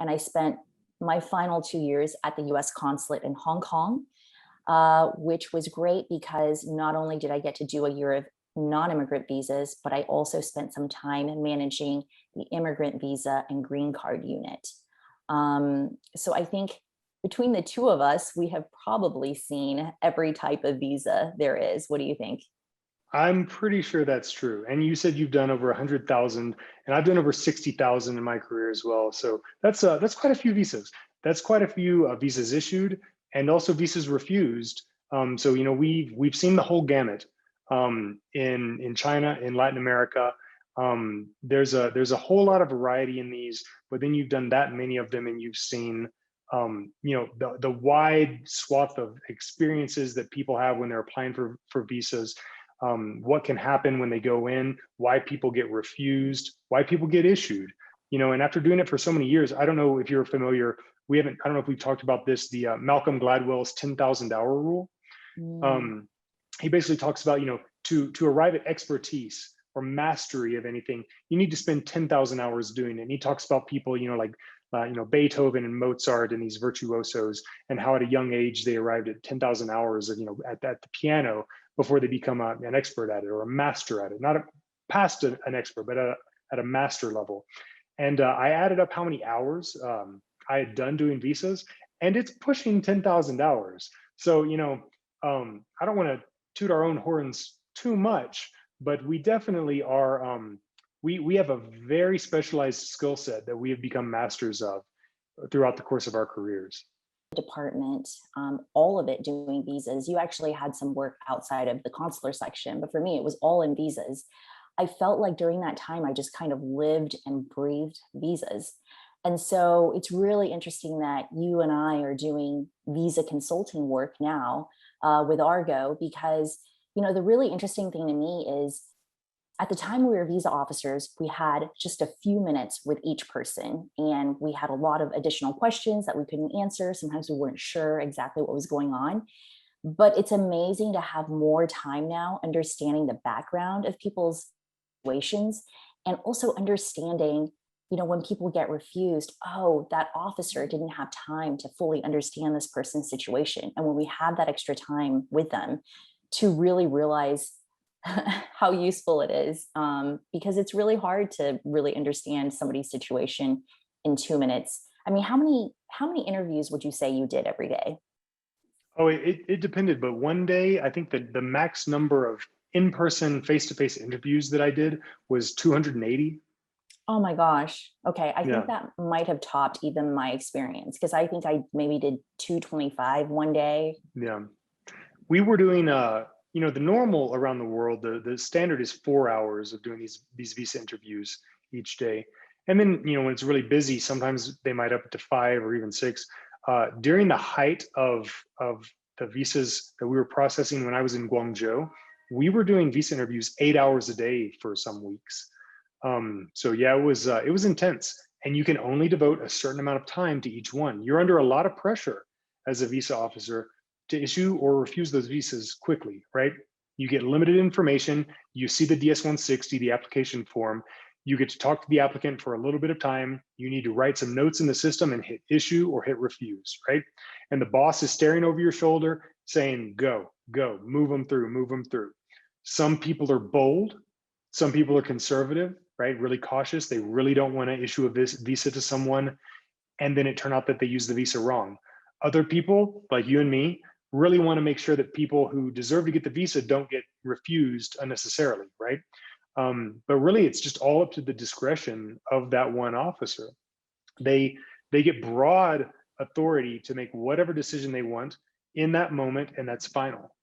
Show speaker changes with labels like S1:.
S1: and I spent my final 2 years at the US consulate in Hong Kong, which was great because not only did I get to do a year of non-immigrant visas, but I also spent some time managing the immigrant visa and green card unit. So I think between the two of us, we have probably seen every type of visa there is. What do you think?
S2: I'm pretty sure that's true. And you said you've done over 100,000, and I've done over 60,000 in my career as well. So that's quite a few visas. That's quite a few visas issued, and also visas refused. So we've seen the whole gamut in China, in Latin America. There's a whole lot of variety in these, but then you've done that many of them, and you've seen the wide swath of experiences that people have when they're applying for visas, what can happen when they go in, why people get refused, why people get issued. And after doing it for so many years, I don't know if you're familiar. I don't know if we've talked about this, the Malcolm Gladwell's 10,000 hour rule.
S1: Mm.
S2: Um, he basically talks about, to arrive at expertise or mastery of anything, you need to spend 10,000 hours doing it. And he talks about people, like Beethoven and Mozart and these virtuosos, and how at a young age they arrived at 10,000 hours of, at the piano before they become an expert at it or a master at it, not past an expert, but at a master level. And I added up how many hours I had done doing visas, and it's pushing 10,000 hours. So, I don't want to toot our own horns too much, but we definitely are. We have a very specialized skill set that we have become masters of throughout the course of our careers.
S1: Department, all of it doing visas. You actually had some work outside of the consular section, but for me, it was all in visas. I felt like during that time, I just kind of lived and breathed visas. And so it's really interesting that you and I are doing visa consulting work now with Argo, because, the really interesting thing to me is at the time we were visa officers, we had just a few minutes with each person, and we had a lot of additional questions that we couldn't answer. Sometimes we weren't sure exactly what was going on. But it's amazing to have more time now understanding the background of people's situations, and also understanding, when people get refused, oh, that officer didn't have time to fully understand this person's situation. And when we have that extra time with them to really realize how useful it is, because it's really hard to really understand somebody's situation in 2 minutes. I mean, how many interviews would you say you did every day?
S2: Oh, it depended, but one day I think that the max number of in-person, face-to-face interviews that I did was 280.
S1: Oh my gosh. Okay, I think
S2: Yeah,
S1: that might have topped even my experience, because I think I maybe did 225 one day.
S2: yeah. We were doing the normal around the world, the standard is 4 hours of doing these visa interviews each day. And then, when it's really busy, sometimes they might up to 5 or even 6. During the height of the visas that we were processing when I was in Guangzhou, we were doing visa interviews 8 hours a day for some weeks. So yeah, it was intense, and you can only devote a certain amount of time to each one. You're under a lot of pressure as a visa officer to issue or refuse those visas quickly, right? You get limited information. You see the DS-160, the application form. You get to talk to the applicant for a little bit of time. You need to write some notes in the system and hit issue or hit refuse, right? And the boss is staring over your shoulder saying, go, go, move them through, move them through. Some people are bold. Some people are conservative, right? Really cautious. They really don't want to issue a visa to someone, and then it turned out that they used the visa wrong. Other people, like you and me, really want to make sure that people who deserve to get the visa don't get refused unnecessarily, right? But really, it's just all up to the discretion of that one officer. They they get broad authority to make whatever decision they want in that moment, and that's final.